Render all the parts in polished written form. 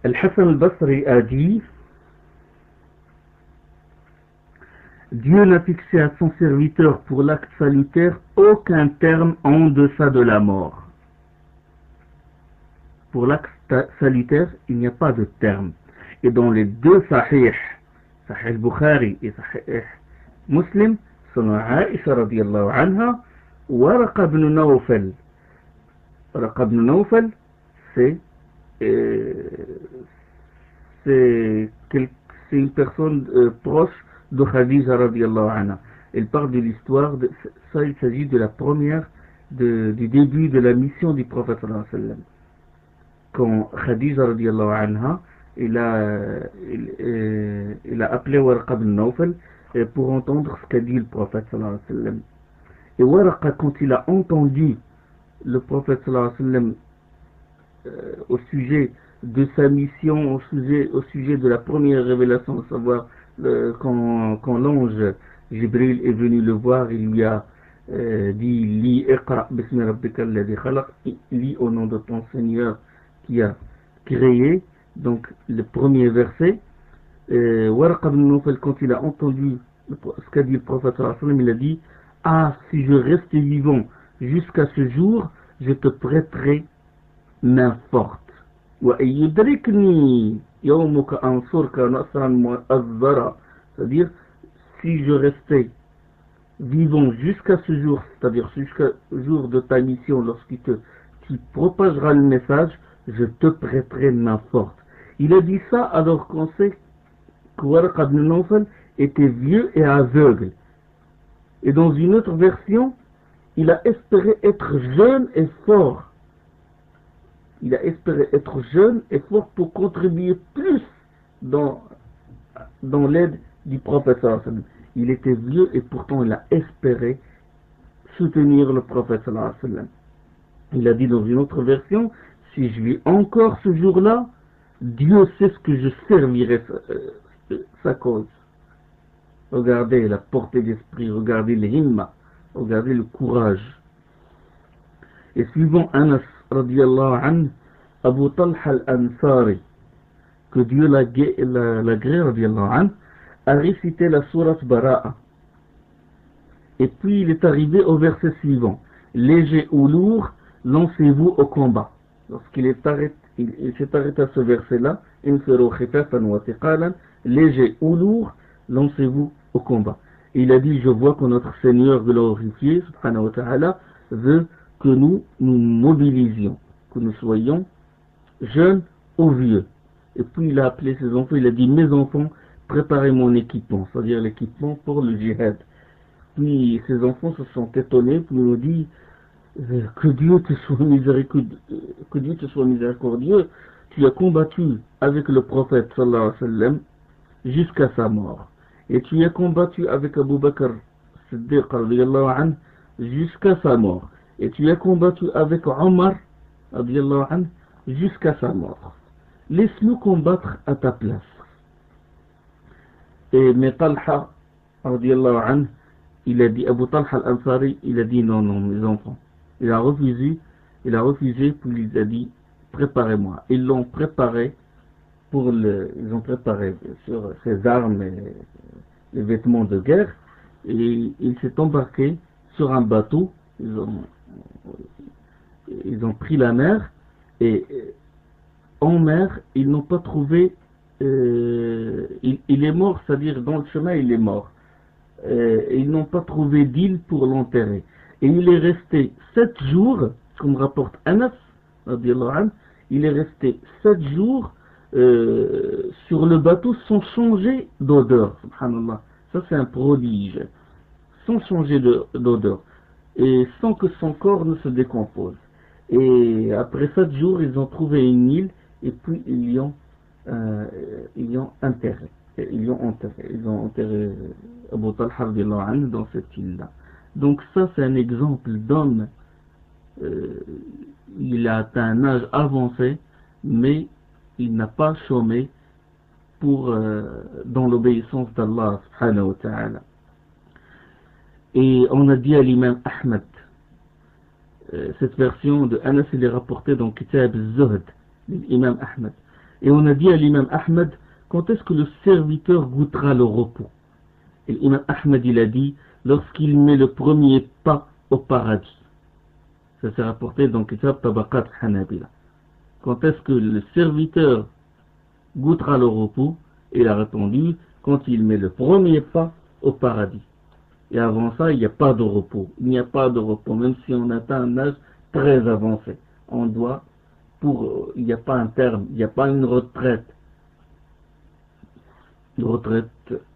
Al-Hassan al-Basri a dit: Dieu n'a fixé à son serviteur pour l'acte salutaire aucun terme en deçà de la mort. Pour l'acte salutaire, il n'y a pas de terme. Et dans les deux Sahih, Sahih al-Bukhari et Sahih Muslim, selon Aïcha radiyallahu anha, Waraqa ibn Nawfal. Waraqa ibn Nawfal, c'est une personne proche de Khadija radiyallahu anha. Elle parle de l'histoire, ça il s'agit de la première, du début de la mission du prophète sallallahu alayhi wa sallam. Quand Khadija radiyallahu anha, il a appelé Waraqa ibn Nawfal pour entendre ce qu'a dit le prophète sallallahu alayhi wa sallam. Et Waraqa, quand il a entendu le prophète sallallahu alayhi wa sallam au sujet de sa mission, au sujet de la première révélation, à savoir quand l'ange Jibril est venu le voir, il lui a dit: Li iqra bismi rabbika alladhi khalaq, lis au nom de ton Seigneur qui a créé. Donc le premier verset, Waraqa ibn Nawfal, quand il a entendu ce qu'a dit le prophète sallallahu alayhi wa sallam, il a dit: ah, si je restais vivant jusqu'à ce jour, je te prêterai main forte. C'est-à-dire, si je restais vivant jusqu'à ce jour, c'est-à-dire jusqu'au jour de ta mission, lorsqu'il tu propageras le message, je te prêterai main forte. Il a dit ça alors qu'on sait que Waraqa ibn Nawfal était vieux et aveugle. Et dans une autre version, il a espéré être jeune et fort. Il a espéré être jeune et fort pour contribuer plus dans l'aide du prophète sallallahu alayhi wa sallam. Il était vieux et pourtant il a espéré soutenir le prophète sallallahu alayhi wa sallam. Il a dit dans une autre version: si je vis encore ce jour-là, Dieu sait ce que je servirai sa cause. Regardez la portée d'esprit, regardez l'himma, regardez le courage. Et suivant Anas radiyallahu anhu, Abu Talha al-Ansari, que Dieu l'agrée radiyallahu anhu, a récité la sourate Bara'a. Et puis il est arrivé au verset suivant: léger ou lourd, lancez-vous au combat. Lorsqu'il s'est arrêté à ce verset-là, infiru khifafan wa thiqalan, léger ou lourd, lancez-vous au combat. Et il a dit: je vois que notre Seigneur glorifié, subhanahu wa ta'ala, veut que nous nous mobilisions, que nous soyons jeunes ou vieux. Et puis il a appelé ses enfants, il a dit: mes enfants, préparez mon équipement, c'est-à-dire l'équipement pour le djihad. Puis ses enfants se sont étonnés, puis ils nous dit: que Dieu te soit miséricordieux, tu as combattu avec le prophète sallallahu alayhi wa sallam jusqu'à sa mort. Et tu as combattu avec Abu Bakr Siddiq radiyallahu anhu jusqu'à sa mort. Et tu as combattu avec Omar radiyallahu anhu jusqu'à sa mort. Laisse-nous combattre à ta place. Et mais Talha radiyallahu anhu, il a dit, Abu Talha al-Ansari, il a dit: non, mes enfants. Il a refusé, puis il a dit: préparez-moi. Ils l'ont préparé ils ont préparé sur ses armes et les vêtements de guerre, et il s'est embarqué sur un bateau. Ils ont pris la mer, et en mer, ils n'ont pas trouvé, il est mort, c'est-à-dire dans le chemin, il est mort. Ils n'ont pas trouvé d'île pour l'enterrer. Et il est resté 7 jours, comme rapporte Anas, il est resté 7 jours sur le bateau sans changer d'odeur. Subhanallah. Ça, c'est un prodige. Sans changer d'odeur. Et sans que son corps ne se décompose. Et après 7 jours, ils ont trouvé une île, et puis ils l'ont enterré. Ils ont enterré Abu Talha dans cette île-là. Donc ça, c'est un exemple d'homme. Il a atteint un âge avancé, mais il n'a pas chômé dans l'obéissance d'Allah subhanahu wa ta'ala. Et on a dit à l'imam Ahmed, cette version de Anas, il est rapportée dans Kitab al-Zuhd, l'imam Ahmed. Et on a dit à l'imam Ahmed, quand est-ce que le serviteur goûtera le repos? Et l'imam Ahmed, il a dit, lorsqu'il met le premier pas au paradis. Ça s'est rapporté dans le Kitab Tabaqat Hanabila. Quand est-ce que le serviteur goûtera le repos? Il a répondu, quand il met le premier pas au paradis. Et avant ça, il n'y a pas de repos. Il n'y a pas de repos, même si on atteint un âge très avancé. On doit, il n'y a pas un terme, il n'y a pas une retraite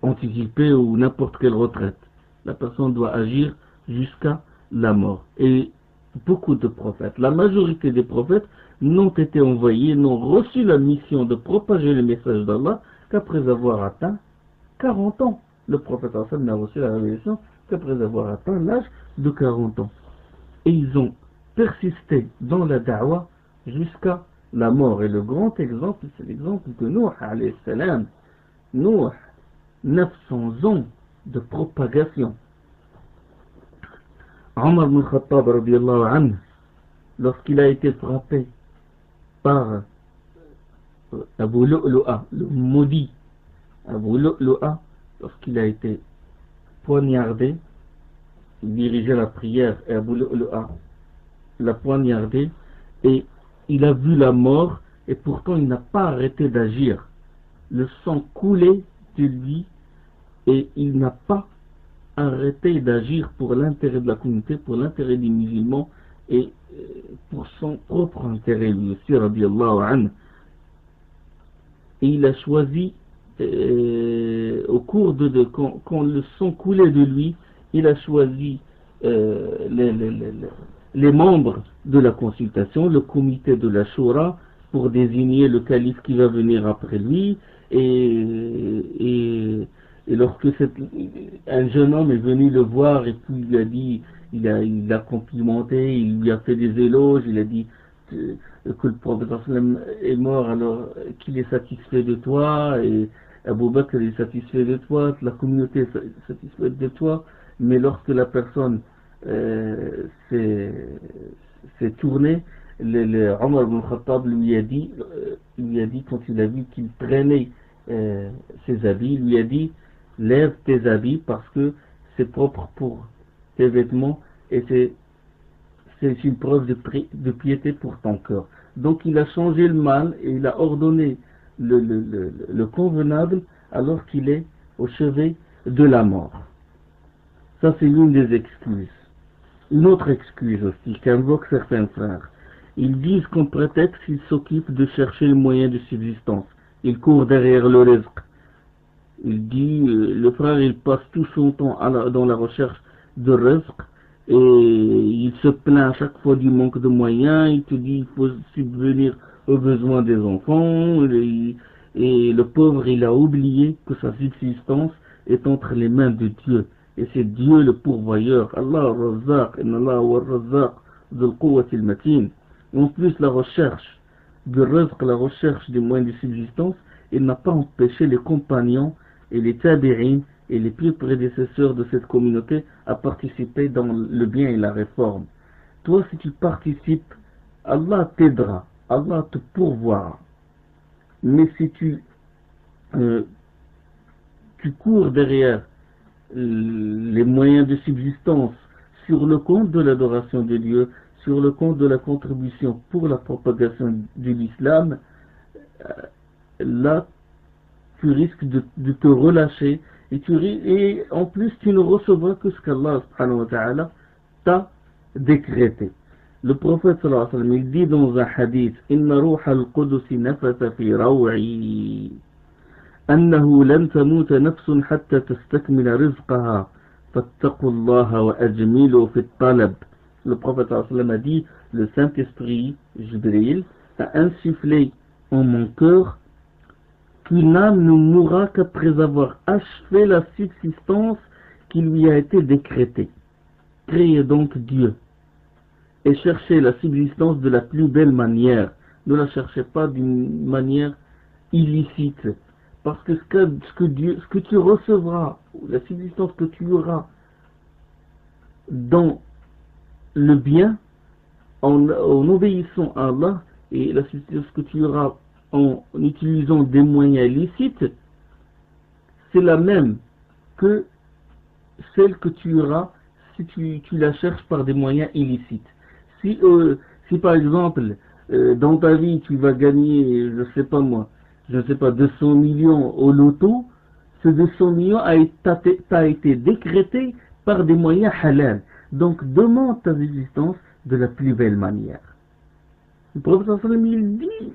anticipée ou n'importe quelle retraite. La personne doit agir jusqu'à la mort. Et beaucoup de prophètes, la majorité des prophètes n'ont été envoyés, n'ont reçu la mission de propager le message d'Allah qu'après avoir atteint 40 ans. Le prophète Hassan n'a reçu la révélation qu'après avoir atteint l'âge de 40 ans. Et ils ont persisté dans la da'wah jusqu'à la mort. Et le grand exemple, c'est l'exemple de Nuh alayhi salam. Nuh, 900 ans de propagation. Omar ibn Khattab radiyallahu anhu, lorsqu'il a été frappé par Abu Lu'lu'a, le maudit Abu Lu'lu'a, lorsqu'il a été poignardé, il dirigeait la prière et Abu Lu'lu'a l'a poignardé et il a vu la mort et pourtant il n'a pas arrêté d'agir. Le sang coulait de lui et il n'a pas arrêté d'agir pour l'intérêt de la communauté, pour l'intérêt des musulmans et pour son propre intérêt lui aussi, radiyallahu anhu. Et il a choisi au cours quand le sang coulait de lui, il a choisi les membres de la consultation, le comité de la Shura, pour désigner le calife qui va venir après lui. Et lorsque un jeune homme est venu le voir et puis il lui a dit, il a complimenté, il lui a fait des éloges, il a dit que le prophète est mort, alors qu'il est satisfait de toi, et Abu Bakr est satisfait de toi, la communauté est satisfaite de toi, mais lorsque la personne s'est tournée, Omar ibn Khattab lui a dit quand il a vu qu'il traînait ses habits, il lui a dit, lève tes habits parce que c'est propre pour tes vêtements et c'est une preuve de piété pour ton cœur. Donc il a changé le mal et il a ordonné le convenable alors qu'il est au chevet de la mort. Ça, c'est l'une des excuses. Une autre excuse aussi qu'invoquent certains frères. Ils disent qu'en prétexte, ils s'occupent de chercher le moyen de subsistance. Ils courent derrière le rizq. Il dit, le frère, il passe tout son temps dans la recherche de rizq et il se plaint à chaque fois du manque de moyens. Il te dit, il faut subvenir aux besoins des enfants. Et le pauvre, il a oublié que sa subsistance est entre les mains de Dieu. Et c'est Dieu le pourvoyeur. Allah al-Razzaq, inna Allah wa al-Razzaq, dhul quwwati al-matin. En plus, la recherche de rizq, la recherche des moyens de subsistance, il n'a pas empêché les compagnons et les tabi'in et les plus prédécesseurs de cette communauté à participer dans le bien et la réforme. Toi, si tu participes, Allah t'aidera, Allah te pourvoira. Mais si tu cours derrière les moyens de subsistance sur le compte de l'adoration de Dieu, sur le compte de la contribution pour la propagation de l'islam, là tu risques de te relâcher et en plus tu ne recevras que ce qu'Allah subhanahu wa ta'ala t'a décrété. Le prophète sallallahu alayhi wa sallam, il dit dans un hadith, Inna ruha al-Qudus nafatha fi raw'i أنه لن تموت نفس حتى تستكمل رزقها فاتقوا الله وأجملوا في الطلب. Le prophète a dit, le Saint-Esprit, Jibril, a insufflé en mon cœur qu'une âme ne mourra qu'après avoir achevé la subsistance qui lui a été décrétée. Créez donc Dieu et cherchez la subsistance de la plus belle manière. Ne la cherchez pas d'une manière illicite. Parce que ce que tu recevras, la subsistance que tu auras dans le bien, en obéissant à Allah, et la subsistance que tu auras en utilisant des moyens licites, c'est la même que celle que tu auras si tu la cherches par des moyens illicites. Si par exemple, dans ta vie, tu vas gagner, je ne sais pas, 200 millions au loto, ce 200 millions t'a été décrété par des moyens halal. Donc, demande ta existence de la plus belle manière. Le prophète sallam, il dit,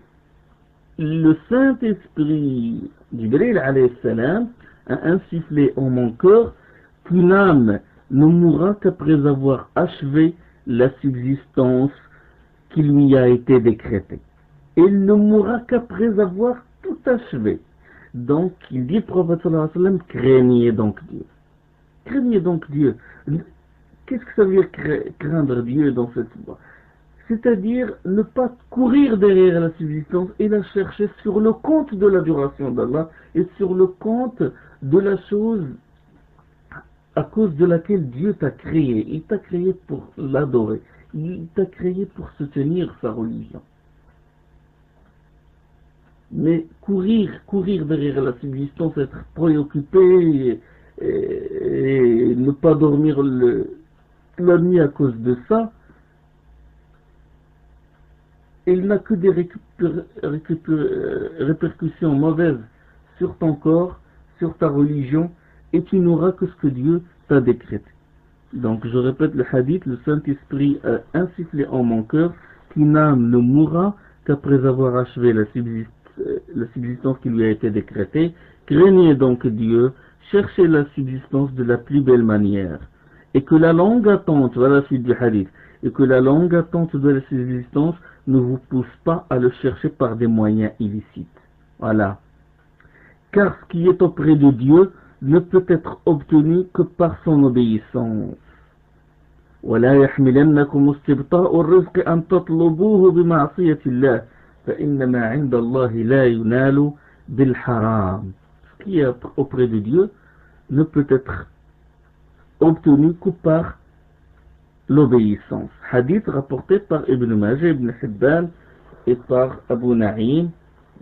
le Saint-Esprit, Jibril alayhi salam, a insufflé en mon cœur qu'une âme ne mourra qu'après avoir achevé la subsistance qui lui a été décrétée. Il ne mourra qu'après avoir tout achevé. Donc, il dit, le prophète sallallahu alayhi wa sallam, craignez donc Dieu. Craignez donc Dieu. Qu'est-ce que ça veut dire craindre Dieu dans cette voie? C'est-à-dire ne pas courir derrière la subsistance et la chercher sur le compte de l'adoration d'Allah et sur le compte de la chose à cause de laquelle Dieu t'a créé. Il t'a créé pour l'adorer. Il t'a créé pour soutenir sa religion. Mais courir derrière la subsistance, être préoccupé et ne pas dormir la nuit à cause de ça, il n'a que des répercussions mauvaises sur ton corps, sur ta religion, et tu n'auras que ce que Dieu t'a décrété. Donc je répète le hadith, le Saint-Esprit a insufflé en mon cœur qu'une âme ne mourra qu'après avoir achevé la subsistance qui lui a été décrétée. Craignez donc Dieu, cherchez la subsistance de la plus belle manière, et que la longue attente, voilà la suite du hadith, et que la longue attente de la subsistance ne vous pousse pas à le chercher par des moyens illicites. Voilà. Car ce qui est auprès de Dieu ne peut être obtenu que par son obéissance. ولا يحملنكم استبطاء الرزق أن تطلبوه بمعصية الله فإنما عند الله لا ينال بالحرام. Ce qui est auprès de Dieu ne peut être obtenu que par l'obéissance. Hadith rapporté par Ibn Majah, Ibn Hibban et par Abu Na'im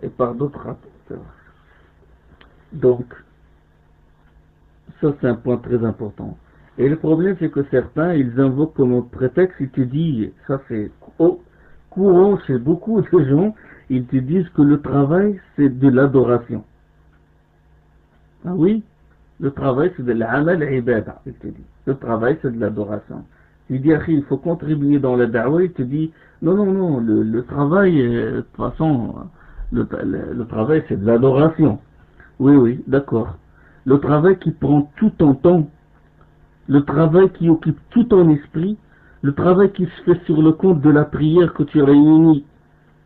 et par d'autres rapporteurs. Donc, ça c'est un point très important. Et le problème c'est que certains, ils invoquent comme prétexte, ils te disent, ça c'est courant chez beaucoup de gens, ils te disent que le travail c'est de l'adoration. Ah oui, le travail c'est de l'amal ibada, il te dit. Le travail c'est de l'adoration. Tu dis, il faut contribuer dans la da'wah, il te dit, non, le travail, de toute façon, le travail c'est de l'adoration. Oui, d'accord. Le travail qui prend tout ton temps, le travail qui occupe tout ton esprit, le travail qui se fait sur le compte de la prière que tu réunis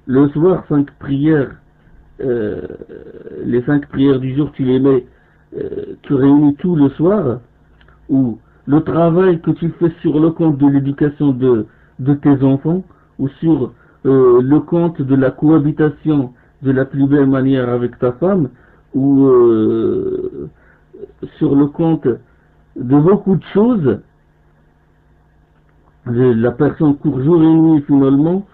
le soir, 5 prières, les 5 prières du jour, tu les mets, tu réunis tout le soir, ou le travail que tu fais sur le compte de l'éducation de tes enfants, ou sur le compte de la cohabitation de la plus belle manière avec ta femme, ou sur le compte de beaucoup de choses, la personne court jour et nuit finalement,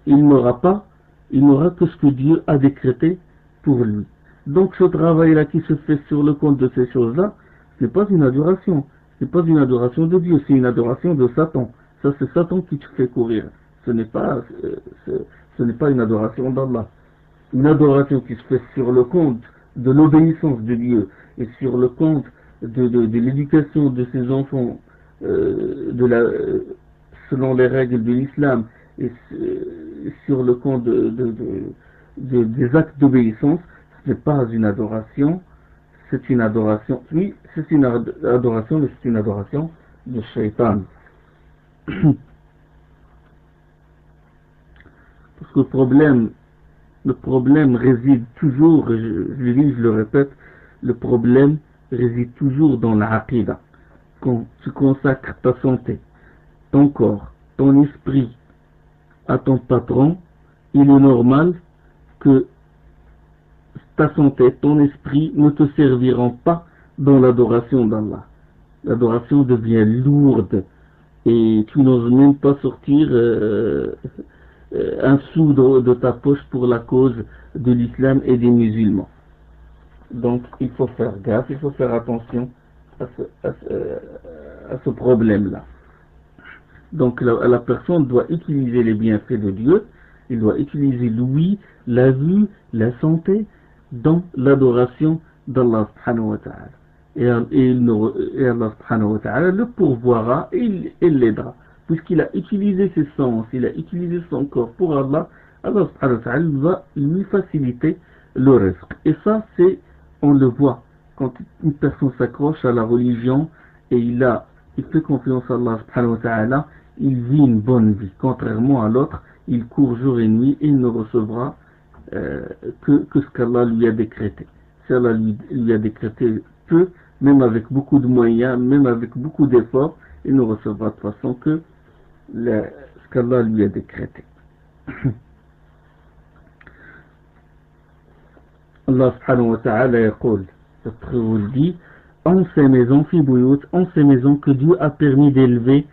il n'aura que ce que Dieu a décrété pour lui. Donc ce travail-là qui se fait sur le compte de ces choses-là, c'est pas une adoration. C'est pas une adoration de Dieu, c'est une adoration de Satan. Ça c'est Satan qui te fait courir. Ce n'est pas une adoration d'Allah. Une adoration qui se fait sur le compte de l'obéissance de Dieu et sur le compte de l'éducation de ses enfants selon les règles de l'islam et sur le compte des actes d'obéissance, ce n'est pas une adoration, c'est une adoration, oui, c'est une adoration, mais c'est une adoration de shaitan. Parce que le problème réside toujours, je le dis, je le répète, le problème réside toujours dans la aqidah. Quand tu consacres ta santé, ton corps, ton esprit à ton patron, il est normal que ta santé, ton esprit ne te serviront pas dans l'adoration d'Allah. L'adoration devient lourde et tu n'oses même pas sortir un sou de ta poche pour la cause de l'islam et des musulmans. Donc il faut faire gaffe, il faut faire attention à ce problème-là. Donc la personne doit utiliser les bienfaits de Dieu, il doit utiliser l'ouïe, la vue, la santé dans l'adoration d'Allah subhanahu wa ta'ala. Et Allah subhanahu wa ta'ala le pourvoira et il l'aidera. Puisqu'il a utilisé ses sens, il a utilisé son corps pour Allah, Allah subhanahu wa ta'ala va lui faciliter le risque. Et ça, on le voit quand une personne s'accroche à la religion et il fait confiance à Allah subhanahu wa ta'ala, il vit une bonne vie. Contrairement à l'autre, il court jour et nuit et il ne recevra que ce qu'Allah lui a décrété. Si Allah lui a décrété peu, même avec beaucoup de moyens, même avec beaucoup d'efforts, il ne recevra de toute façon que ce qu'Allah lui a décrété. Allah subhanahu wa ta'ala yaqul, il dit, en ces maisons, fi buyut, en ces maisons que Dieu a permis d'élever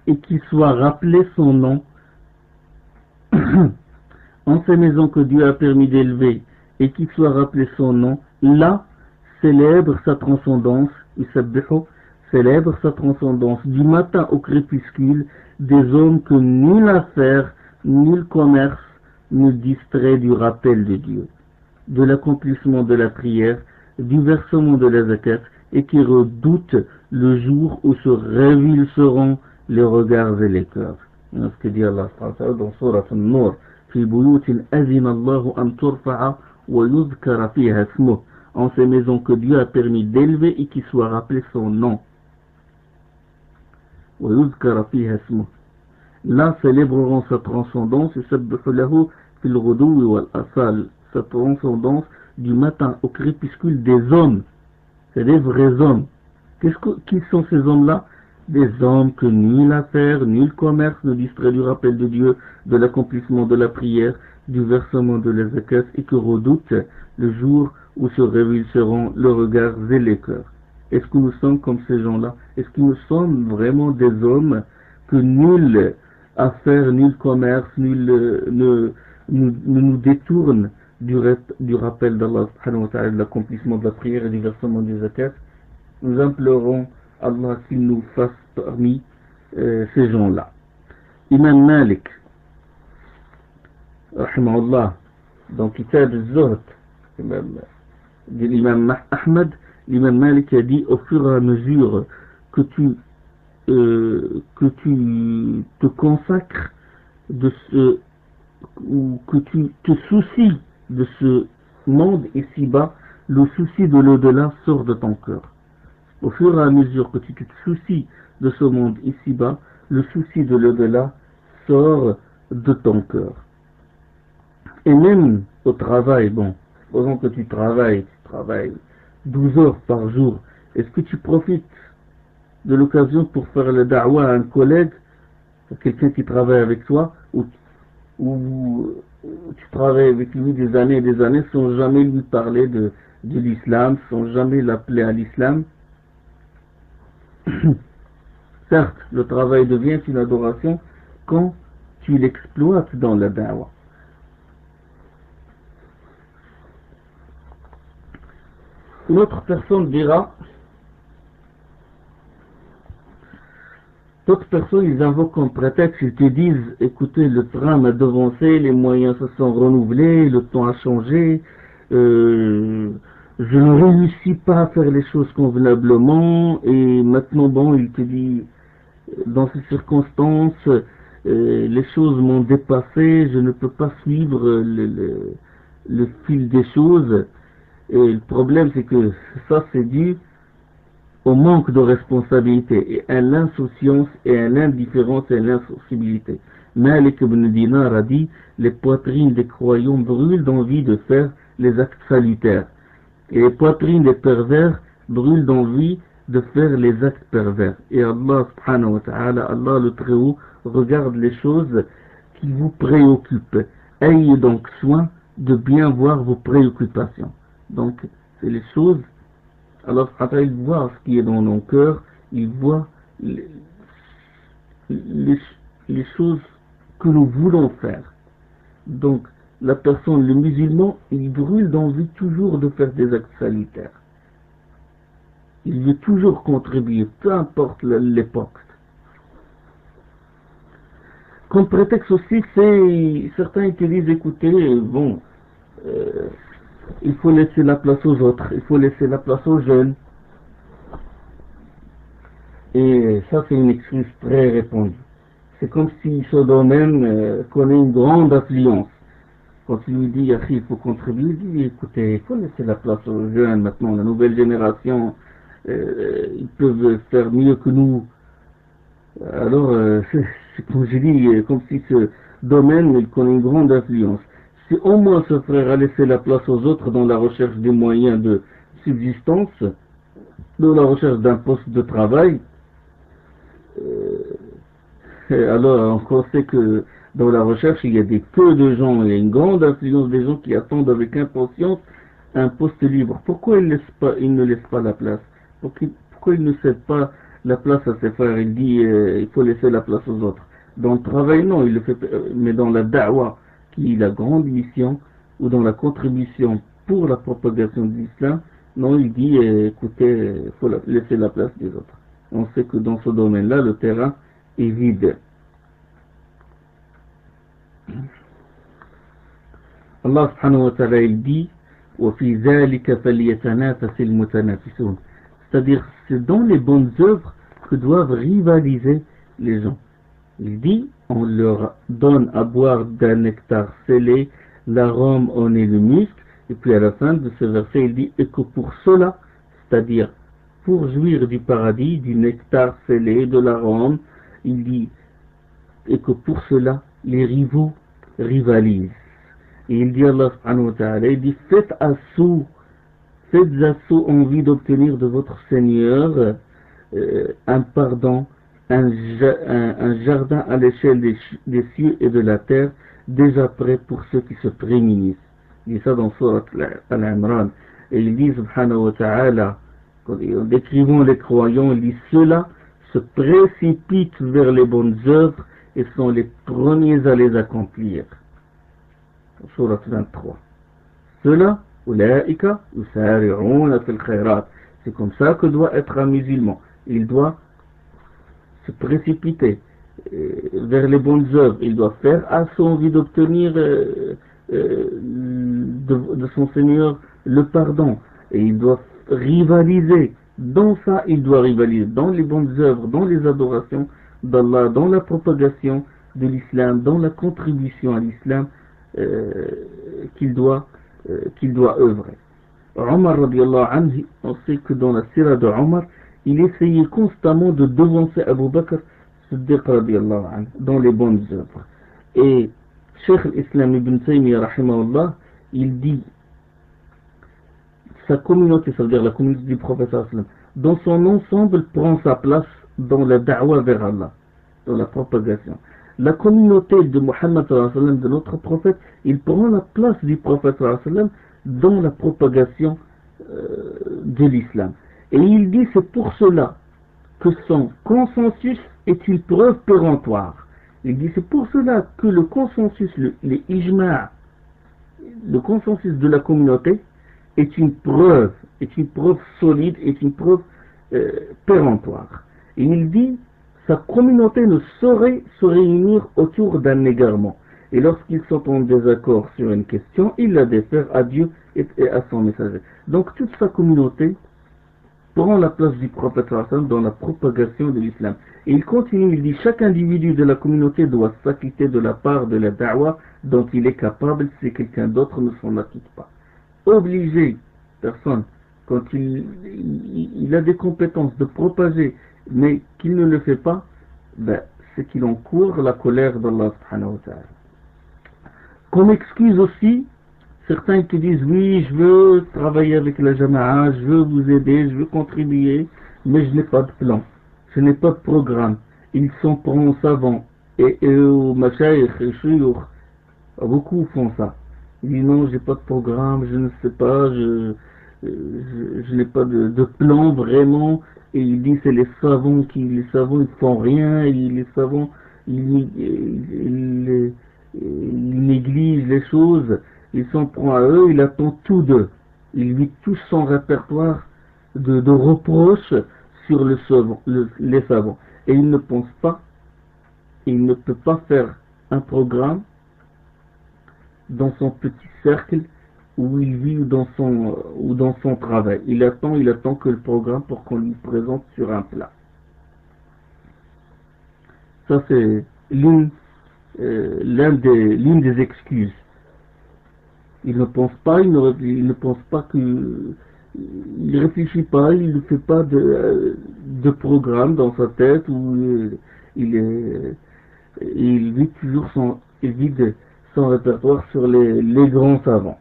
et qui soit rappelé son nom, en ces maisons que Dieu a permis d'élever et qui soit rappelé son nom, là, célèbre sa transcendance, célèbre sa transcendance du matin au crépuscule, des hommes que nulle affaire, nul commerce ne distrait du rappel de Dieu, de l'accomplissement de la prière, du versement de la zakat, et qui redoutent le jour où se révulseront les regards et les cœurs. C'est ce que dit Allah dans Surat An-Nur, fi buyutin azina Allahu an turfa'a wa yuzkara fiha ismuh, en ces maisons que Dieu a permis d'élever et qui soit rappelé son nom. Wa yuzkara fiha ismuh. Là célébreront sa transcendance et sabbihu lahu fil ghuduwi wal asal, sa transcendance du matin au crépuscule des hommes. C'est des vrais hommes. Qui sont ces hommes-là? Des hommes que nulle affaire, nul commerce ne distrait du rappel de Dieu, de l'accomplissement de la prière, du versement de la zakat, et que redoutent le jour où se révulseront le regard et les cœurs. Est-ce que nous sommes comme ces gens-là? Est-ce que nous sommes vraiment des hommes que nulle affaire, nul commerce, ne nous détourne du rappel d'Allah subhanahu wa ta'ala, de l'accomplissement de la prière et du versement des zakat? Nous implorons Allah qu'il nous fasse parmi ces gens-là. Imam Malik, rahimahullah, dans Kitab al-Zuhd, de l'imam Ahmed, l'imam Malik a dit, au fur et à mesure que tu te consacres ou que tu te soucies de ce monde ici-bas, le souci de l'au-delà sort de ton cœur. Au fur et à mesure que tu te soucies de ce monde ici-bas, le souci de l'au-delà sort de ton cœur. Et même au travail, supposons que tu travailles 12 heures par jour, est-ce que tu profites de l'occasion pour faire le da'wah à un collègue, à quelqu'un qui travaille avec toi, ou tu travailles avec lui des années et des années sans jamais lui parler de l'islam, sans jamais l'appeler à l'islam? Certes, le travail devient une adoration quand tu l'exploites dans la da'wah. Une autre personne dira, d'autres personnes, ils invoquent comme prétexte, ils te disent, écoutez, le train m'a devancé, les moyens se sont renouvelés, le temps a changé, je ne réussis pas à faire les choses convenablement, et maintenant, il te dit, dans ces circonstances, les choses m'ont dépassé, je ne peux pas suivre le fil des choses, et le problème c'est que ça c'est dû au manque de responsabilité, et à l'insouciance, et à l'indifférence, et à l'insensibilité. Malik ibn Dinar a dit, les poitrines des croyants brûlent d'envie de faire les actes salutaires. Et les poitrines des pervers brûlent d'envie de faire les actes pervers. Et Allah subhanahu wa ta'ala, Allah le Très-Haut, regarde les choses qui vous préoccupent. Ayez donc soin de bien voir vos préoccupations. Donc, c'est les choses, Allah subhanahu wa ta'ala, il voit ce qui est dans nos cœurs, il voit les choses que nous voulons faire. Donc, la personne, le musulman, il brûle d'envie toujours de faire des actes salutaires. Il veut toujours contribuer, peu importe l'époque. Comme prétexte aussi, certains utilisent, écoutez, bon, il faut laisser la place aux autres, il faut laisser la place aux jeunes. Et ça, c'est une excuse très répandue. C'est comme si ce domaine connaît une grande affluence. Quand il lui dit, il faut contribuer, il dit, écoutez, il faut laisser la place aux jeunes maintenant, la nouvelle génération, ils peuvent faire mieux que nous. Alors, c'est comme je dis, comme si ce domaine il connaît une grande influence. Si au moins ce frère a laissé la place aux autres dans la recherche des moyens de subsistance, dans la recherche d'un poste de travail, alors on sait que dans la recherche il y a des peu de gens, il y a une grande influence des gens qui attendent avec impatience un poste libre. Pourquoi il ne laisse pas la place? Pourquoi il ne cède pas la place à ses frères? Il dit il faut laisser la place aux autres. Dans le travail, non, il le fait, mais dans la da'wa, qui est la grande mission, ou dans la contribution pour la propagation de l'islam, non, il dit écoutez, il faut laisser la place des autres. On sait que dans ce domaine-là, le terrain est vide. Allah subhanahu wa ta'ala, il dit وَفِي ذَلِكَ فَلْيَتَنَافَسِ الْمُتَنَافِسُونَ. C'est-à-dire, c'est dans les bonnes œuvres que doivent rivaliser les gens. Il dit, on leur donne à boire d'un nectar scellé, l'arôme en est le musc, et puis à la fin de ce verset, il dit, et que pour cela, c'est-à-dire pour jouir du paradis, du nectar scellé, de l'arôme, il dit, et que pour cela, les rivaux rivalisent. Et il dit, Allah subhanahu wa ta'ala, il dit, faites assaut en vue d'obtenir de votre Seigneur un pardon, un jardin à l'échelle des cieux et de la terre, déjà prêt pour ceux qui se prémunissent. Il dit ça dans Surat Al-Imran. Et il dit, subhanahu wa ta'ala, en décrivant les croyants, il dit, ceux-là se précipitent vers les bonnes œuvres et sont les premiers à les accomplir. Surat 23. Ceux-là, c'est comme ça que doit être un musulman. Il doit se précipiter vers les bonnes œuvres. Il doit faire à son envie d'obtenir de son Seigneur le pardon. Et il doit rivaliser. Dans ça, il doit rivaliser. Dans les bonnes œuvres, dans les adorations d'Allah, dans la propagation de l'islam, dans la contribution à l'islam qu'il doit œuvrer. Omar radiallahu anhu, on sait que dans la sira de Omar, il essayait constamment de devancer Abu Bakr Siddiq radiallahu anhu dans les bonnes œuvres. Et Cheikh l'Islam ibn Taymiyyah rahimahullah, il dit sa communauté, ça veut dire la communauté du prophète dans son ensemble prend sa place dans la da'wa vers Allah, dans la propagation. La communauté de Muhammad de notre prophète, il prend la place du prophète dans la propagation de l'islam. Et il dit c'est pour cela que son consensus est une preuve péremptoire. Il dit c'est pour cela que le consensus, les ijma', le consensus de la communauté est une preuve solide, est une preuve péremptoire. Et il dit sa communauté ne saurait se réunir autour d'un égarement. Et lorsqu'ils sont en désaccord sur une question, il la défère à Dieu et à son messager. Donc toute sa communauté prend la place du prophète dans la propagation de l'islam. Et il continue, il dit, chaque individu de la communauté doit s'acquitter de la part de la da'wa dont il est capable si quelqu'un d'autre ne s'en acquitte pas. Obliger personne, quand il a des compétences de propager, mais qu'il ne le fait pas, c'est qu'il encourt la colère d'Allah subhanahu wa ta'ala. Comme excuse aussi, certains qui disent oui, je veux travailler avec la jama'a, je veux vous aider, je veux contribuer, mais je n'ai pas de plan, je n'ai pas de programme. Ils sont parents savants et au mashayikh et shuyukh, beaucoup font ça. Ils disent non, j'ai pas de programme, je ne sais pas, je n'ai pas de plan vraiment. Et il dit c'est les savants ils font rien, et les savants ils néglige les choses, il s'en prend à eux, il attend tout d'eux. Il vide tout son répertoire de reproches sur les savants. Et il ne pense pas, il ne peut pas faire un programme dans son petit cercle où il vit ou dans son travail. Il attend que le programme pour qu'on lui présente sur un plat. Ça c'est l'une des excuses. Il ne pense pas, il ne pense pas que, il réfléchit pas, il ne fait pas de programme dans sa tête où il vide son répertoire sur les grands savants.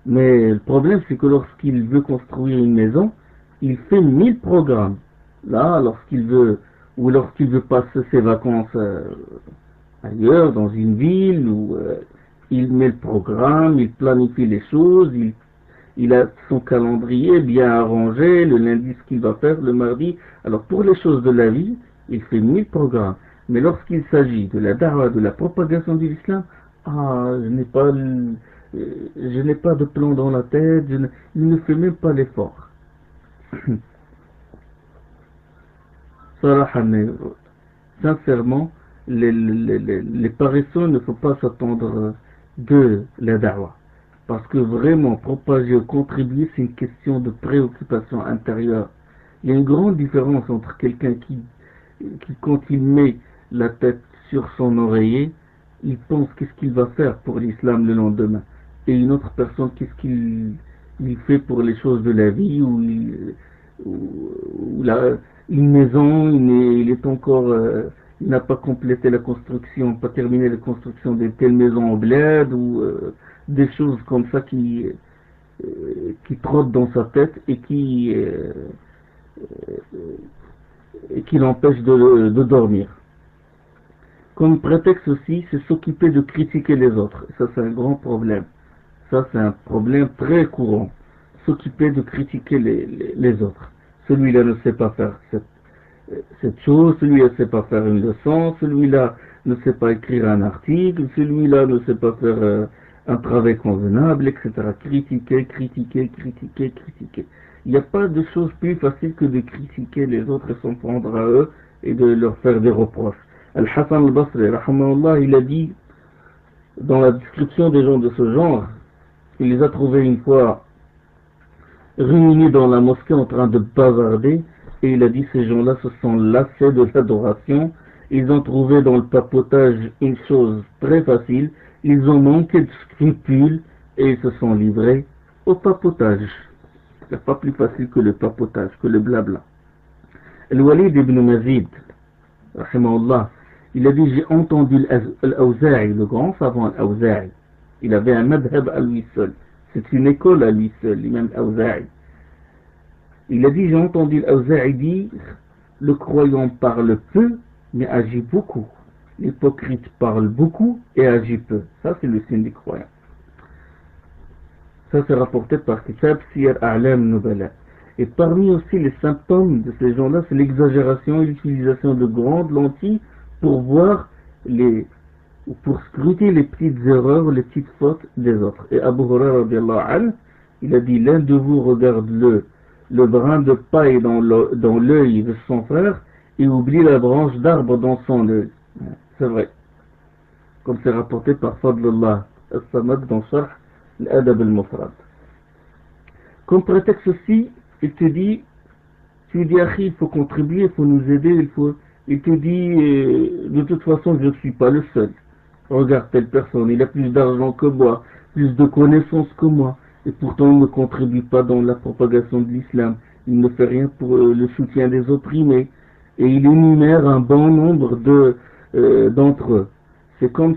Mais le problème, c'est que lorsqu'il veut construire une maison, il fait 1000 programmes. Là, lorsqu'il veut passer ses vacances ailleurs, dans une ville, où il met le programme, il planifie les choses, il a son calendrier bien arrangé, le lundi ce qu'il va faire, le mardi. Alors pour les choses de la vie, il fait 1000 programmes. Mais lorsqu'il s'agit de la da'wa, de la propagation de l'islam, je n'ai pas de plan dans la tête, il ne fait même pas l'effort. Sincèrement, les paresseux ne faut pas s'attendre de la da'wa. Parce que vraiment, propager ou contribuer, c'est une question de préoccupation intérieure. Il y a une grande différence entre quelqu'un qui quand il met la tête sur son oreiller, il pense qu'est-ce qu'il va faire pour l'islam le lendemain. Et une autre personne, qu'est-ce qu'il fait pour les choses de la vie, une maison, il est encore, il n'a pas complété la construction, pas terminé la construction de telle maison au bled, ou des choses comme ça qui trottent dans sa tête et qui l'empêchent de dormir. Comme prétexte aussi, c'est s'occuper de critiquer les autres. Ça, c'est un grand problème. Ça, c'est un problème très courant. S'occuper de critiquer les autres. Celui-là ne sait pas faire cette chose, celui-là ne sait pas faire une leçon, celui-là ne sait pas écrire un article, celui-là ne sait pas faire un travail convenable, etc. Critiquer. Il n'y a pas de chose plus facile que de critiquer les autres et s'en prendre à eux et de leur faire des reproches. Al-Hassan al-Basri, rahimahullah, il a dit, dans la description des gens de ce genre, il les a trouvés une fois réunis dans la mosquée en train de bavarder, et il a dit, ces gens-là se sont lassés de l'adoration, ils ont trouvé dans le papotage une chose très facile, ils ont manqué de scrupules, et ils se sont livrés au papotage. Il n'y a pas plus facile que le papotage, que le blabla. Al-Walid ibn Mazid, rahimahullah, il a dit, j'ai entendu Al-Awza'i, le grand savant Al-Awza'i. Il avait un madhab à lui seul. C'est une école à lui seul, l'imam Al-Awza'i. Il a dit, j'ai entendu Al-Awza'i dire, le croyant parle peu, mais agit beaucoup. L'hypocrite parle beaucoup et agit peu. Ça, c'est le signe du croyant. Ça, c'est rapporté par Kitab Siyar A'lam Nubala. Et parmi aussi les symptômes de ces gens-là, c'est l'exagération et l'utilisation de grandes lentilles pour voir pour scruter les petites erreurs, les petites fautes des autres. Et Abu Hurairah radiyallahu anhu, il a dit, l'un de vous regarde le brin de paille dans l'œil de son frère et oublie la branche d'arbre dans son œil. C'est vrai. Comme c'est rapporté par Fadlullah As-Samad dans Sharh Al-Adab al-Mufrad. Comme prétexte aussi, il te dit, Akhi, il faut contribuer, il faut nous aider, il te dit, de toute façon, je ne suis pas le seul. Regarde telle personne, il a plus d'argent que moi, plus de connaissances que moi, et pourtant il ne contribue pas dans la propagation de l'islam. Il ne fait rien pour le soutien des opprimés. Et il énumère un bon nombre d'entre eux. C'est comme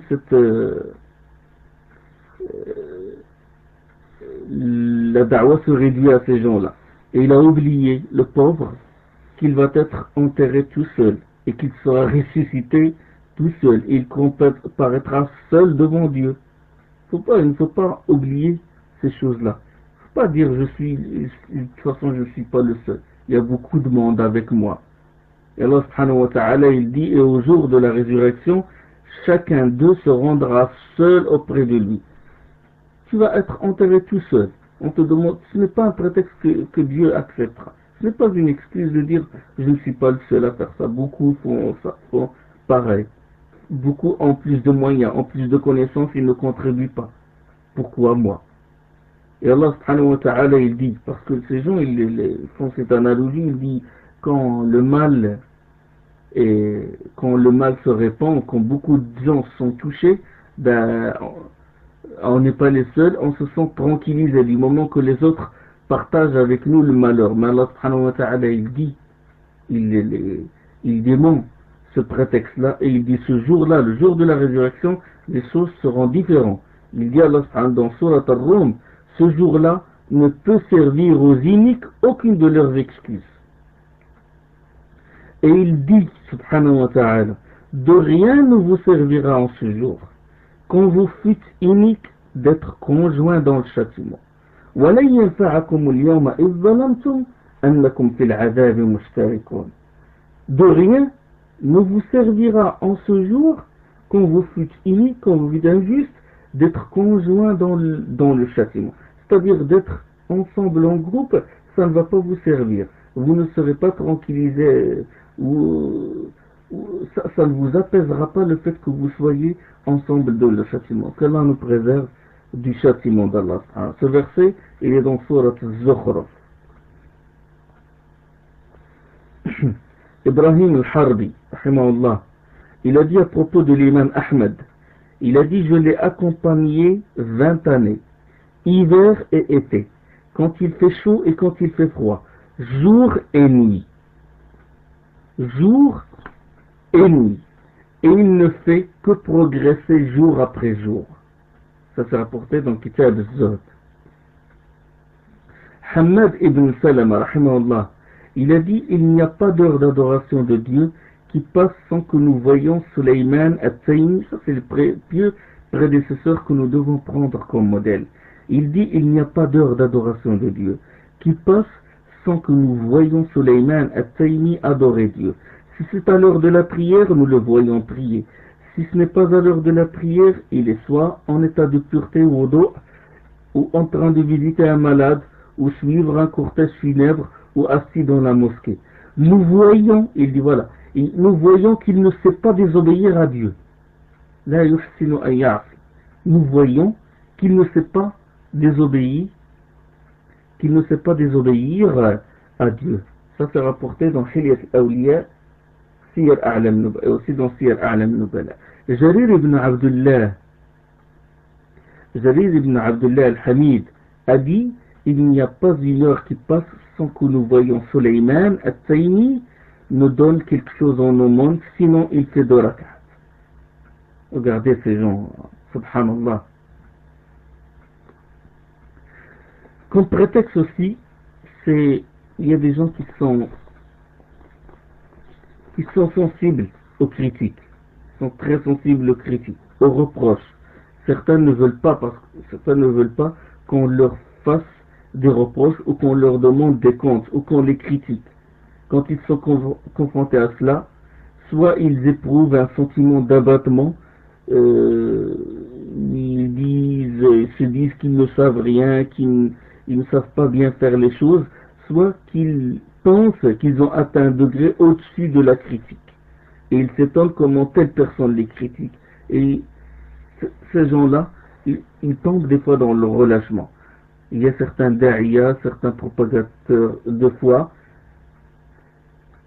la da'wa se réduit à ces gens-là. Et il a oublié, le pauvre, qu'il va être enterré tout seul et qu'il sera ressuscité tout seul. Et il paraîtra seul devant Dieu. Il ne faut pas oublier ces choses-là. Il ne faut pas dire de toute façon je ne suis pas le seul. Il y a beaucoup de monde avec moi. Et Allah subhanahu wa ta'ala il dit, et au jour de la résurrection, chacun d'eux se rendra seul auprès de lui. Tu vas être enterré tout seul. On te demande, ce n'est pas un prétexte que Dieu acceptera. Ce n'est pas une excuse de dire je ne suis pas le seul à faire ça. Beaucoup font ça, font pareil. Beaucoup ont plus de moyens, ont plus de connaissances, ils ne contribuent pas. Pourquoi moi? Et Allah subhanahu wa ta'ala il dit, parce que ces gens ils font cette analogie, il dit quand le mal se répand, quand beaucoup de gens sont touchés, ben, on n'est pas les seuls, on se sent tranquillisé du moment que les autres partagent avec nous le malheur. Mais Allah subhanahu wa ta'ala il dit, il dément ce prétexte-là et il dit ce jour-là, le jour de la résurrection, les choses seront différentes. Il dit Allah subhanahu dans Surat Ar-Rum, ce jour-là ne peut servir aux iniques aucune de leurs excuses. Et il dit, subhanahu wa ta'ala, de rien ne vous servira en ce jour, quand vous fûtes inique d'être conjoint dans le châtiment. وَلَنْ يَنْفَعَكُمُ الْيَوْمَ إِذْ ظَلَمْتُمْ أَنَّكُمْ فِي الْعَذَابِ مُشْتَرِكُونَ. De rien ne vous servira en ce jour, quand vous fûtes inique, quand vous fûtes injuste, d'être conjoint dans le châtiment. C'est-à-dire d'être ensemble en groupe, ça ne va pas vous servir. Vous ne serez pas tranquillisé, ça ne vous apaisera pas le fait que vous soyez ensemble dans le châtiment. Qu'Allah nous préserve du châtiment d'Allah. Ce verset, il est dans Surat Az-Zukhruf. Ibrahim al-Harbi, rahimahullah, il a dit à propos de l'imam Ahmed, il a dit, je l'ai accompagné 20 années, hiver et été, quand il fait chaud et quand il fait froid, jour et nuit. Jour et nuit. Et il ne fait que progresser jour après jour. Ça s'est rapporté dans Kitab az-Zuhd. Hamad ibn Salama, rahimahullah, il a dit, il n'y a pas d'heure d'adoration de Dieu qui passe sans que nous voyions Sulayman at-Taymi, ça c'est le pieux prédécesseur que nous devons prendre comme modèle. Il dit, il n'y a pas d'heure d'adoration de Dieu qui passe sans que nous voyions Sulayman at-Taymi adorer Dieu. Si c'est à l'heure de la prière, nous le voyons prier. Si ce n'est pas à l'heure de la prière, il est soit en état de pureté ou d'eau, ou en train de visiter un malade, ou suivre un cortège funèbre, ou assis dans la mosquée. Nous voyons, il dit voilà, nous voyons qu'il ne sait pas désobéir à Dieu. La yuhsinu an ya'si. Nous voyons qu'il ne sait pas désobéir, à Dieu. Ça c'est rapporté dans Hilyat al-Awliya, Siyar A'lam Nubala, et aussi dans Siyar A'lam Nubala. Jarir ibn Abdullah al-Hamid a dit, il n'y a pas une heure qui passe sans que nous voyons Sulayman at-Taymi nous donne quelque chose en aumône, sinon il fait 2 rak'at. Regardez ces gens, subhanallah. Comme prétexte aussi, il y a des gens qui sont sensibles aux critiques, sont très sensibles aux critiques, aux reproches. Certains ne veulent pas qu'on leur fasse des reproches ou qu'on leur demande des comptes ou qu'on les critique. Quand ils sont confrontés à cela, soit ils éprouvent un sentiment d'abattement, ils se disent qu'ils ne savent rien, qu'ils ne savent pas bien faire les choses, soit qu'ils pensent qu'ils ont atteint un degré au-dessus de la critique. Et ils s'étonnent comment telle personne les critique. Et ces gens-là, ils tombent des fois dans le relâchement. Il y a certains da'iyas, certains propagateurs de foi.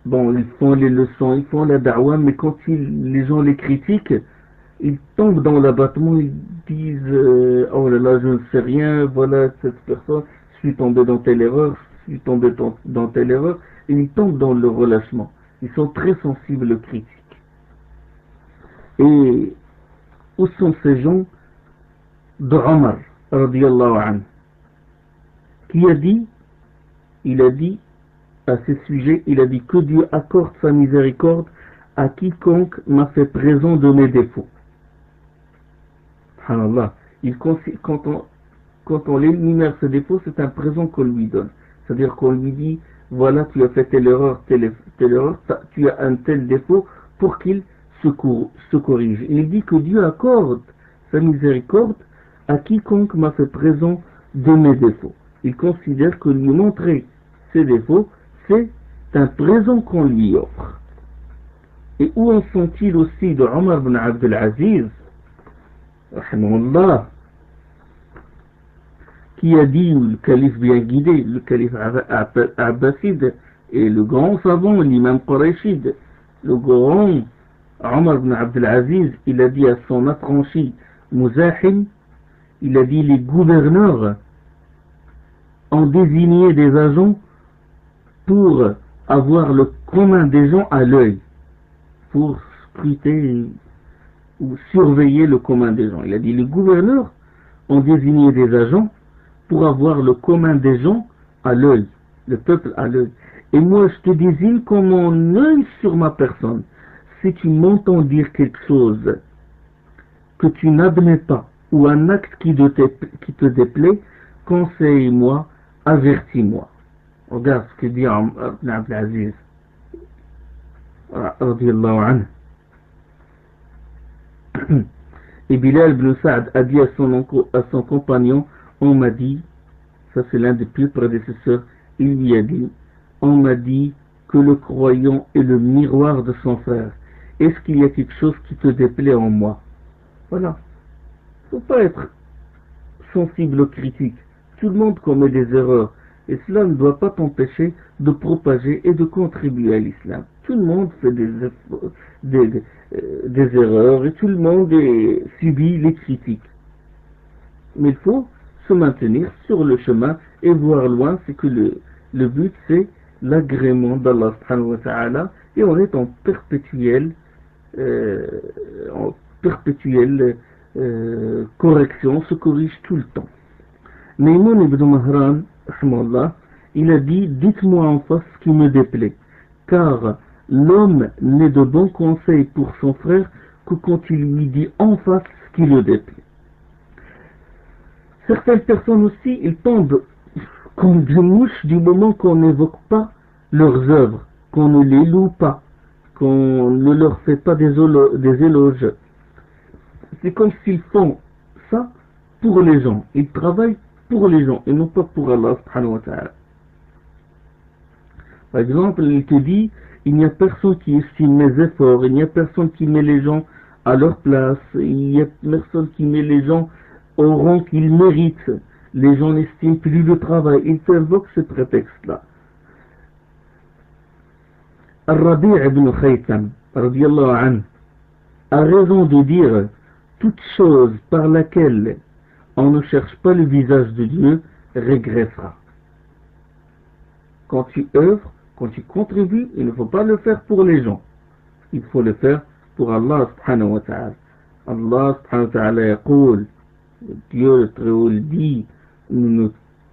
Bon, ils font les leçons, ils font la da'wa, mais quand les gens les critiquent, ils tombent dans l'abattement, ils disent oh là là, je ne sais rien, voilà cette personne, je suis tombé dans telle erreur, et ils tombent dans le relâchement. Ils sont très sensibles aux critiques. Et où sont ces gens de Omar, radiyallahu anhu, qui il a dit à ce sujet, il a dit que Dieu accorde sa miséricorde à quiconque m'a fait présent de mes défauts. Subhanallah, quand on l'énumère ses défauts, c'est un présent qu'on lui donne. C'est-à-dire qu'on lui dit, voilà, tu as fait telle erreur, tu as un tel défaut, pour qu'il se corrige. Il dit que Dieu accorde sa miséricorde à quiconque m'a fait présent de mes défauts. Il considère que lui montrer ses défauts, c'est un présent qu'on lui offre. Et où en sont-ils aussi de Omar ibn Abdel Aziz, rahimahullah, qui a dit, le calife bien guidé, le calife abbasside, et le grand savant, l'imam Qurayshid, le grand Omar ibn Abdel Aziz, il a dit à son affranchi Muzahim, il a dit les gouverneurs ont désigné des agents pour avoir le commun des gens à l'œil, pour scruter ou surveiller le commun des gens. Il a dit les gouverneurs ont désigné des agents pour avoir le commun des gens à l'œil, le peuple à l'œil. Et moi je te désigne comme mon œil sur ma personne. Si tu m'entends dire quelque chose que tu n'admets pas, ou un acte qui te déplaît, conseille-moi, avertis-moi. Regarde ce que dit Ibn Abdel Aziz, radiyallahu anhu. Et Bilal ibn Sa'd a dit à son compagnon, on m'a dit, ça c'est l'un des plus prédécesseurs, il lui a dit, on m'a dit que le croyant est le miroir de son frère. Est-ce qu'il y a quelque chose qui te déplaît en moi? Voilà. Il ne faut pas être sensible aux critiques. Tout le monde commet des erreurs. Et cela ne doit pas t'empêcher de propager et de contribuer à l'islam. Tout le monde fait des erreurs et tout le monde subit les critiques. Mais il faut se maintenir sur le chemin et voir loin. C'est que le but c'est l'agrément d'Allah subhanahu wa ta'ala, et on est en perpétuelle correction, on se corrige tout le temps. Maïmoun ibn Mahran, il a dit, dites-moi en face ce qui me déplaît, car l'homme n'est de bon conseil pour son frère que quand il lui dit en face ce qui le déplaît. Certaines personnes aussi, ils tombent comme des mouches du moment qu'on n'évoque pas leurs œuvres, qu'on ne les loue pas, qu'on ne leur fait pas des éloges. C'est comme s'ils font ça pour les gens. Ils travaillent pour les gens et non pas pour Allah subhanahu wa ta'ala. Par exemple, il te dit, il n'y a personne qui estime mes efforts, il n'y a personne qui met les gens à leur place, il n'y a personne qui met les gens au rang qu'ils méritent. Les gens n'estiment plus le travail. Il t'invoque ce prétexte-là. Al-Rabi' ibn Khaytham, radiyallahu anhu, a raison de dire toute chose par laquelle on ne cherche pas le visage de Dieu régressera. Quand tu œuvres, quand tu contribues, il ne faut pas le faire pour les gens. Il faut le faire pour Allah subhanahu wa ta'ala. Allah subhanahu wa ta'ala yaqul, Dieu le Très-Haut dit, nous ne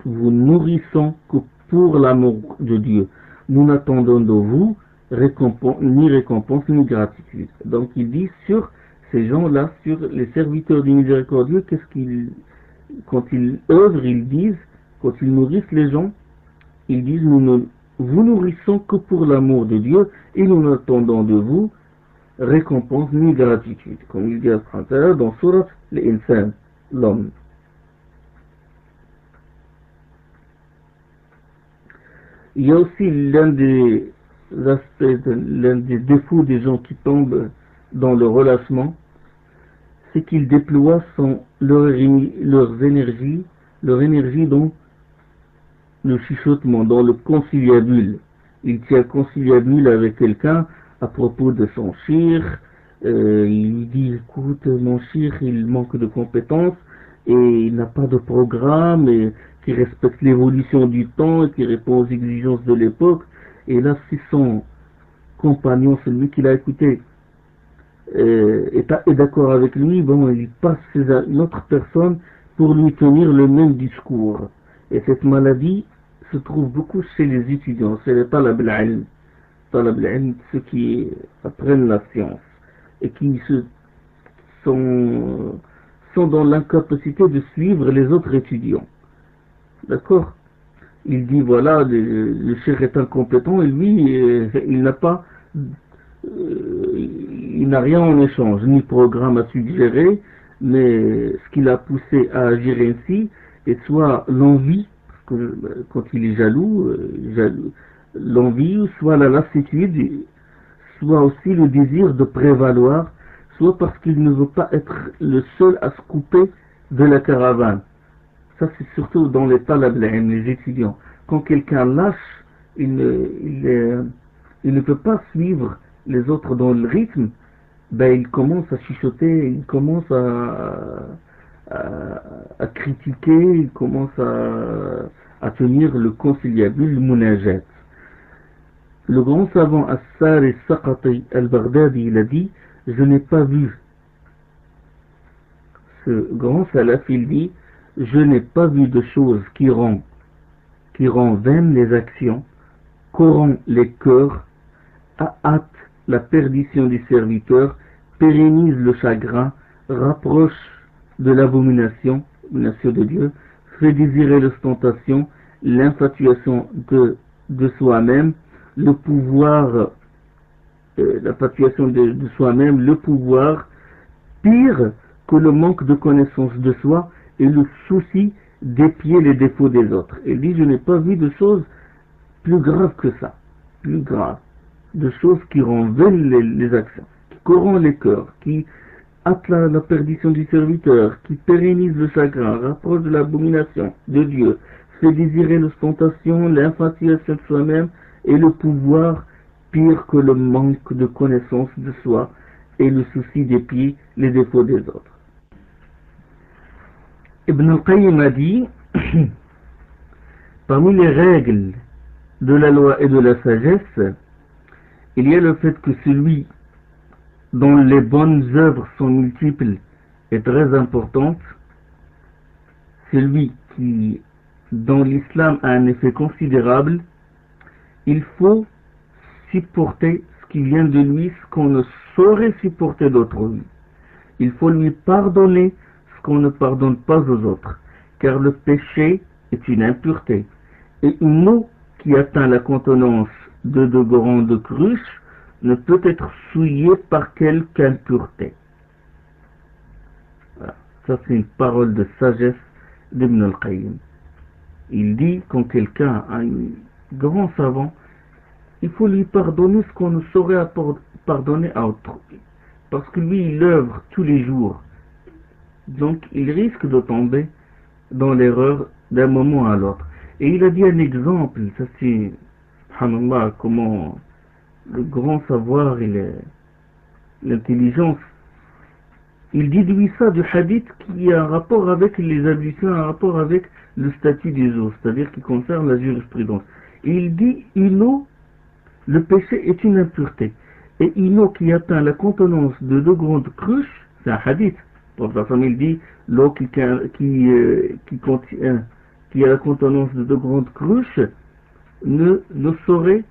vous nourrissons que pour l'amour de Dieu. Nous n'attendons de vous ni récompense ni gratitude. Donc il dit sur ces gens-là, sur les serviteurs du miséricordieux, quand ils œuvrent, ils disent, quand ils nourrissent les gens, ils disent, nous ne vous nourrissons que pour l'amour de Dieu et nous n'attendons de vous récompense ni gratitude. Comme il dit dans Surat Al-Insan, l'homme. Il y a aussi l'un des aspects, l'un des défauts des gens qui tombent dans le relâchement, c'est qu'ils déploient leur énergie dans le chuchotement, dans le conciliabule. Il tient conciliabule avec quelqu'un à propos de son shir, il lui dit, écoute, mon shir, il manque de compétences et il n'a pas de programme, et qui respecte l'évolution du temps et qui répond aux exigences de l'époque. Et là, si son compagnon, celui qui l'a écouté, est d'accord avec lui, bon, il passe à une autre personne pour lui tenir le même discours. Et cette maladie se trouve beaucoup chez les étudiants, chez les talab al-ilm, ceux qui apprennent la science et qui sont dans l'incapacité de suivre les autres étudiants. D'accord? Il dit voilà, le cheikh est incompétent et lui, il n'a pas, il n'a rien en échange, ni programme à suggérer, mais ce qui l'a poussé à agir ainsi est soit l'envie, parce que quand il est jaloux, l'envie, soit la lassitude, soit aussi le désir de prévaloir, soit parce qu'il ne veut pas être le seul à se couper de la caravane. Ça, c'est surtout dans les talab, les étudiants. Quand quelqu'un lâche, il ne peut pas suivre les autres dans le rythme, ben il commence à chuchoter, il commence à critiquer, il commence à tenir le conciliabule, le munajat. Le grand savant As-Sari Saqati al-Baghdadi, il a dit, je n'ai pas vu. Ce grand salaf, il dit, je n'ai pas vu de choses qui rend vaines les actions, corrompt les cœurs, hâte la perdition du serviteur, pérennise le chagrin, rapproche de l'abomination de Dieu, fait désirer l'ostentation, l'infatuation de soi-même, le pouvoir, l'infatuation de soi-même, le pouvoir, pire que le manque de connaissance de soi et le souci d'épier les défauts des autres. Il dit, je n'ai pas vu de choses plus graves que ça, plus graves, de choses qui rendent vaines les actions, qui corrompent les cœurs, qui hâtent la perdition du serviteur, qui pérennisent le chagrin, rapproche de l'abomination de Dieu, fait désirer l'ostentation, l'infatuation de soi-même et le pouvoir, pire que le manque de connaissance de soi et le souci d'épier les défauts des autres. Ibn al-Qayyim a dit, parmi les règles de la loi et de la sagesse, il y a le fait que celui dont les bonnes œuvres sont multiples et très importantes, celui qui, dont l'islam a un effet considérable, il faut supporter ce qui vient de lui, ce qu'on ne saurait supporter d'autrui. Il faut lui pardonner ce qu'on ne pardonne pas aux autres, car le péché est une impureté. Et une eau qui atteint la contenance de grandes cruches ne peut être souillée par quelque impureté. Voilà. Ça, c'est une parole de sagesse d'Ibn al-Qayyim. Il dit, quand quelqu'un a un grand savant, il faut lui pardonner ce qu'on ne saurait pardonner à autrui. Parce que lui, il œuvre tous les jours. Donc, il risque de tomber dans l'erreur d'un moment à l'autre. Et il a dit un exemple, ça c'est, subhanallah, comment le grand savoir et l'intelligence, il déduit ça du hadith qui a un rapport avec les ablutions, un rapport avec le statut des eaux, c'est-à-dire qui concerne la jurisprudence. Et il dit, une eau, le péché est une impureté. Et une eau qui atteint la contenance de 2 grandes cruches, c'est un hadith. Donc la famille dit, l'eau qui a la contenance de 2 grandes cruches ne saurait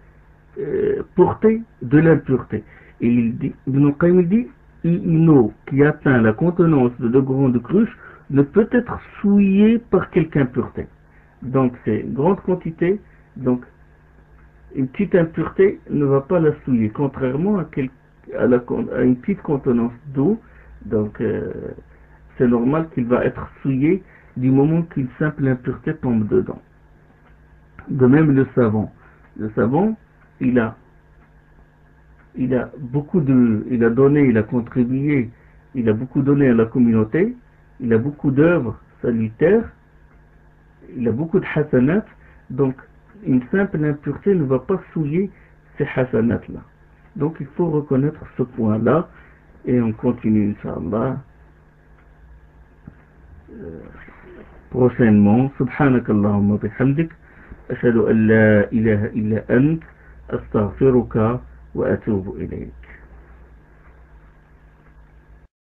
porter de l'impureté. Et il dit, Ibn Qayyim dit, une eau qui atteint la contenance de 2 grandes cruches ne peut être souillée par quelque impureté. Donc c'est une grande quantité, donc une petite impureté ne va pas la souiller, contrairement à une petite contenance d'eau. Donc c'est normal qu'il va être souillé du moment qu'une simple impureté tombe dedans. De même le savon. Le savon, il a donné, il a contribué, il a beaucoup donné à la communauté, il a beaucoup d'œuvres salutaires, il a beaucoup de hasanat, donc une simple impureté ne va pas souiller ces hasanat-là. Donc il faut reconnaître ce point-là, et on continue, Inch'Allah, prochainement. Subhanakallahumma bihamdik, ashhadu an la ilaha illa ant, astaghfiruka wa atubu ilayk.